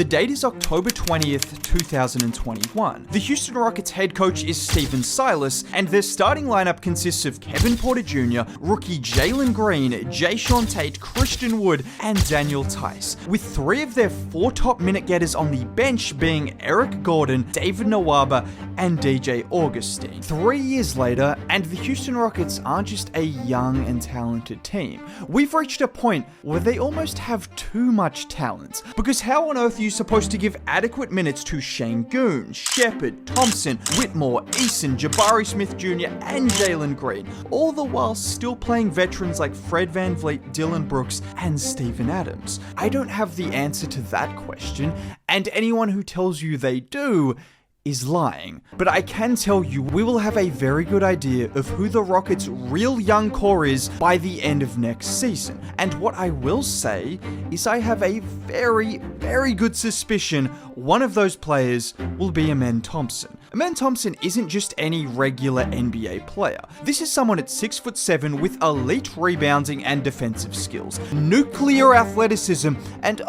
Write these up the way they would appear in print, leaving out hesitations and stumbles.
The date is October 20th, 2021. The Houston Rockets head coach is Stephen Silas, and their starting lineup consists of Kevin Porter Jr., rookie Jalen Green, Jayshawn Tate, Christian Wood, and Daniel Tice, with 3 of their 4 top minute getters on the bench being Eric Gordon, David Nwaba, and DJ Augustine. 3 years later, and the Houston Rockets aren't just a young and talented team. We've reached a point where they almost have too much talent. Because how on earth are you supposed to give adequate minutes to Şengün, Shepherd, Thompson, Whitmore, Eason, Jabari Smith Jr., and Jalen Green, all the while still playing veterans like Fred VanVleet, Dylan Brooks, and Steven Adams? I don't have the answer to that question, and anyone who tells you they do is lying. But I can tell you we will have a very good idea of who the Rockets' real young core is by the end of next season. And what I will say is I have a very, very good suspicion one of those players will be Amen Thompson. Amen Thompson isn't just any regular NBA player. This is someone at 6'7" with elite rebounding and defensive skills, nuclear athleticism, and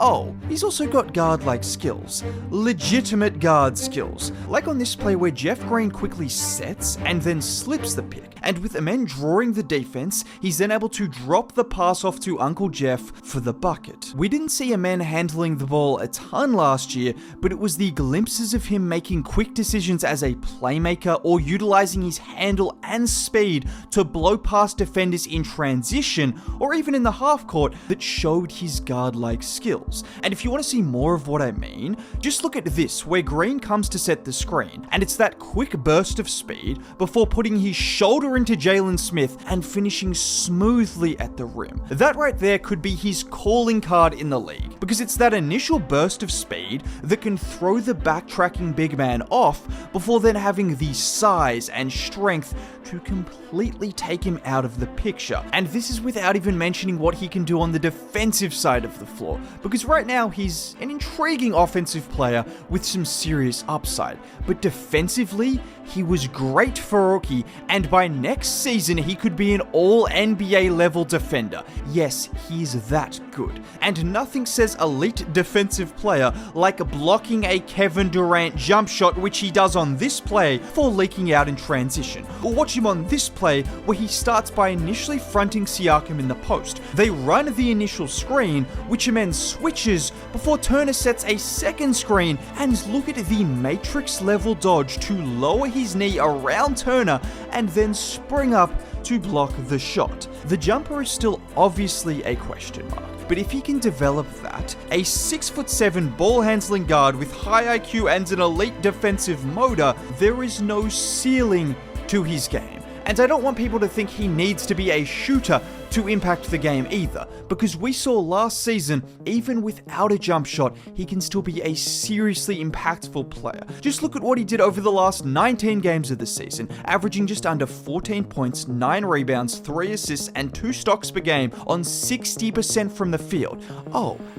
he's also got guard-like skills. Legitimate guard skills. Like on this play where Jeff Green quickly sets and then slips the pick, and with Amen drawing the defense, he's then able to drop the pass off to Uncle Jeff for the bucket. We didn't see Amen handling the ball a ton last year, but it was the glimpses of him making quick decisions as a playmaker or utilizing his handle and speed to blow past defenders in transition or even in the half court that showed his guard-like skills. And if you want to see more of what I mean, just look at this, where Green comes to set the screen, and it's that quick burst of speed before putting his shoulder into Jalen Smith and finishing smoothly at the rim. That right there could be his calling card in the league, because it's that initial burst of speed that can throw the backtracking big man off before then having the size and strength to completely take him out of the picture. And this is without even mentioning what he can do on the defensive side of the floor, because right now he's an intriguing offensive player with some serious upside, but defensively he was great for a rookie, and by next season he could be an all-NBA level defender. Yes, he's that good. And nothing says elite defensive player like blocking a Kevin Durant jump shot, which he does on this play for leaking out in transition. Or watch him on this play where he starts by initially fronting Siakam in the post. They run the initial screen, which Amen switches before Turner sets a second screen, and look at the Matrix level dodge to lower his knee around Turner and then spring up to block the shot. The jumper is still obviously a question mark, but if he can develop that, a 6'7" ball handling guard with high IQ and an elite defensive motor, there is no ceiling to his game. And I don't want people to think he needs to be a shooter to impact the game either, because we saw last season, even without a jump shot, he can still be a seriously impactful player. Just look at what he did over the last 19 games of the season, averaging just under 14 points, 9 rebounds, 3 assists, and 2 stocks per game on 60% from the field.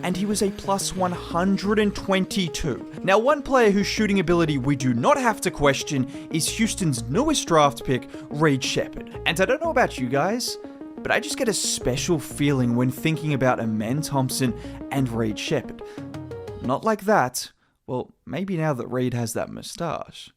And he was a plus 122. Now, one player whose shooting ability we do not have to question is Houston's newest draft pick, Reed Shepherd. And I don't know about you guys, but I just get a special feeling when thinking about Amen Thompson and Reed Shepherd. Not like that. Well, maybe now that Reed has that mustache.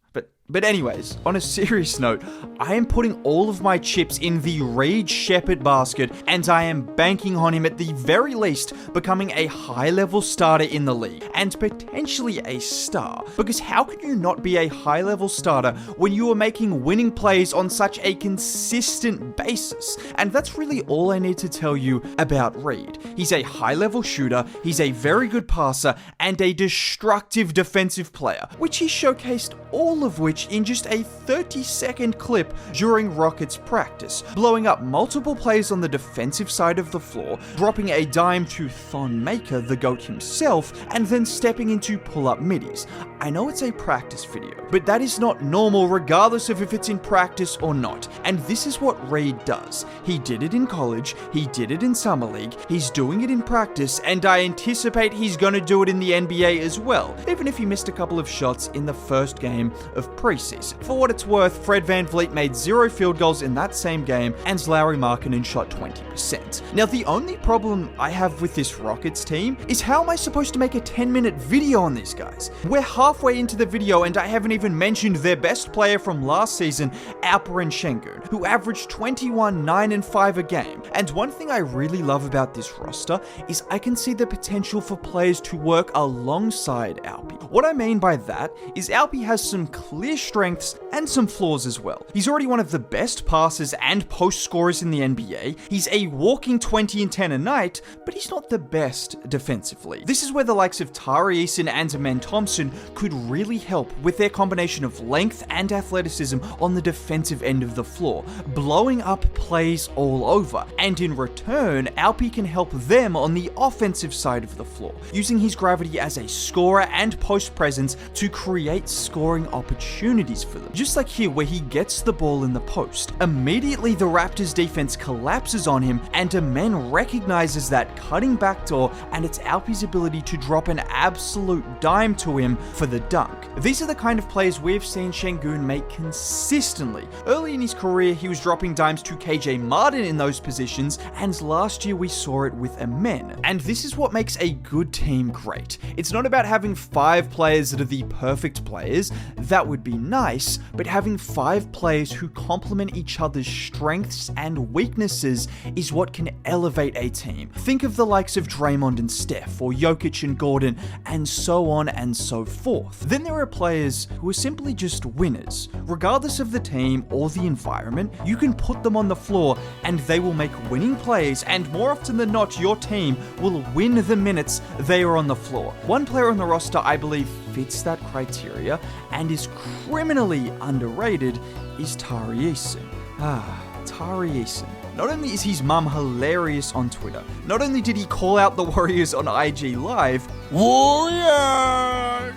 But anyways, on a serious note, I am putting all of my chips in the Reed Shepherd basket, and I am banking on him at the very least becoming a high-level starter in the league, and potentially a star. Because how can you not be a high-level starter when you are making winning plays on such a consistent basis? And that's really all I need to tell you about Reed. He's a high-level shooter, he's a very good passer, and a destructive defensive player, which he showcased all of which in just a 30-second clip during Rockets practice, blowing up multiple plays on the defensive side of the floor, dropping a dime to Thon Maker, the GOAT himself, and then stepping into pull-up middies. I know it's a practice video, but that is not normal regardless of if it's in practice or not, and this is what Reed does. He did it in college, he did it in Summer League, he's doing it in practice, and I anticipate he's gonna do it in the NBA as well, even if he missed a couple of shots in the first game of practice. preseason. For what it's worth, Fred VanVleet made 0 field goals in that same game, and Lauri Markkanen shot 20%. Now, the only problem I have with this Rockets team is how am I supposed to make a 10-minute video on these guys? We're halfway into the video and I haven't even mentioned their best player from last season, Alperen Şengün, who averaged 21, 9, and 5 a game. And one thing I really love about this roster is I can see the potential for players to work alongside Alpi. What I mean by that is Alpi has some clear strengths and some flaws as well. He's already one of the best passers and post scorers in the NBA. He's a walking 20 and 10 a night, but he's not the best defensively. This is where the likes of Tari Eason and Amen Thompson could really help with their combination of length and athleticism on the defensive end of the floor, blowing up plays all over. And in return, Alpi can help them on the offensive side of the floor, using his gravity as a scorer and post presence to create scoring opportunities for them. Just like here, where he gets the ball in the post. Immediately, the Raptors defense collapses on him, and Amen recognizes that cutting backdoor, and it's Alpi's ability to drop an absolute dime to him for the dunk. These are the kind of plays we've seen Şengün make consistently. Early in his career, he was dropping dimes to KJ Martin in those positions, and last year we saw it with Amen. And this is what makes a good team great. It's not about having 5 players that are the perfect players, that would be nice, but having 5 players who complement each other's strengths and weaknesses is what can elevate a team. Think of the likes of Draymond and Steph, or Jokic and Gordon, and so on and so forth. Then there are players who are simply just winners. Regardless of the team or the environment, you can put them on the floor and they will make winning plays, and more often than not, your team will win the minutes they are on the floor. One player on the roster I believe fits that criteria and is criminally underrated is Tari Eason. Tari Eason. Not only is his mum hilarious on Twitter, not only did he call out the Warriors on IG Live, Warriors,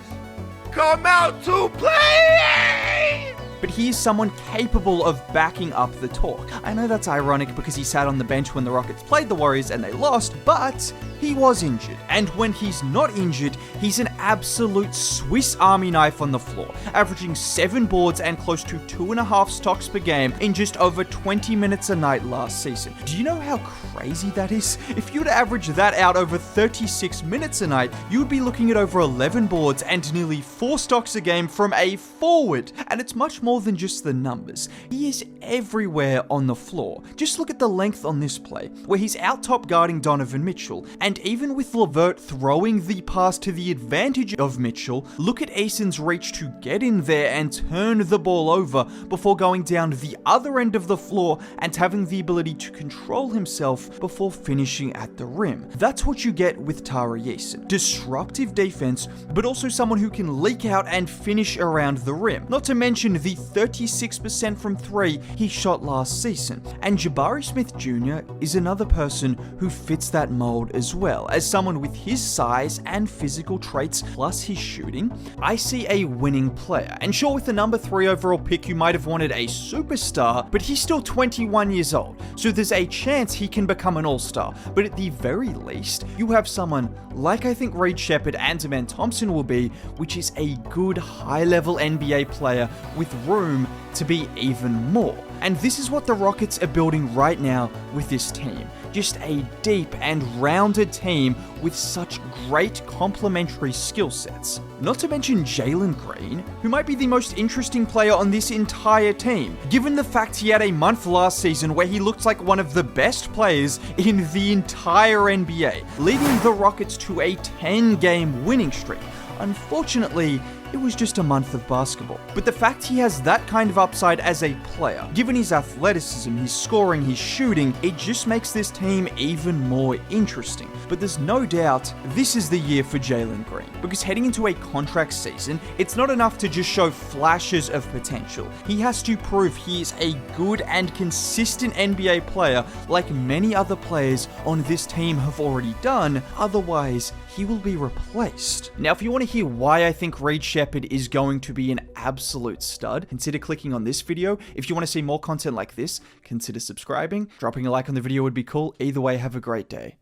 come out to play! But he is someone capable of backing up the talk. I know that's ironic because he sat on the bench when the Rockets played the Warriors and they lost, but he was injured. And when he's not injured, he's an absolute Swiss Army knife on the floor, averaging 7 boards and close to 2.5 stocks per game in just over 20 minutes a night last season. Do you know how crazy that is? If you'd average that out over 36 minutes a night, you would be looking at over 11 boards and nearly 4 stocks a game from a forward. And it's much more than just the numbers. He is everywhere on the floor. Just look at the length on this play, where he's out top guarding Donovan Mitchell, and even with LeVert throwing the pass to the advantage of Mitchell, look at Eason's reach to get in there and turn the ball over before going down the other end of the floor and having the ability to control himself before finishing at the rim. That's what you get with Tari Eason. Disruptive defense, but also someone who can leak out and finish around the rim. Not to mention the 36% from 3 he shot last season. And Jabari Smith Jr. is another person who fits that mold as well. As someone with his size and physical traits plus his shooting, I see a winning player. And sure, with the number 3 overall pick, you might have wanted a superstar, but he's still 21 years old, so there's a chance he can become an all-star. But at the very least, you have someone like I think Reed Shepherd and Amen Thompson will be, which is a good high-level NBA player with room to be even more. And this is what the Rockets are building right now with this team. Just a deep and rounded team with such great complementary skill sets. Not to mention Jalen Green, who might be the most interesting player on this entire team, given the fact he had a month last season where he looked like one of the best players in the entire NBA, leading the Rockets to a 10-game winning streak. Unfortunately, it was just a month of basketball. But the fact he has that kind of upside as a player, given his athleticism, his scoring, his shooting, it just makes this team even more interesting. But there's no doubt this is the year for Jalen Green, because heading into a contract season, it's not enough to just show flashes of potential. He has to prove he is a good and consistent NBA player like many other players on this team have already done, otherwise he will be replaced. Now, if you want to hear why I think Reed Shepherd is going to be an absolute stud, consider clicking on this video. If you want to see more content like this, consider subscribing. Dropping a like on the video would be cool. Either way, have a great day.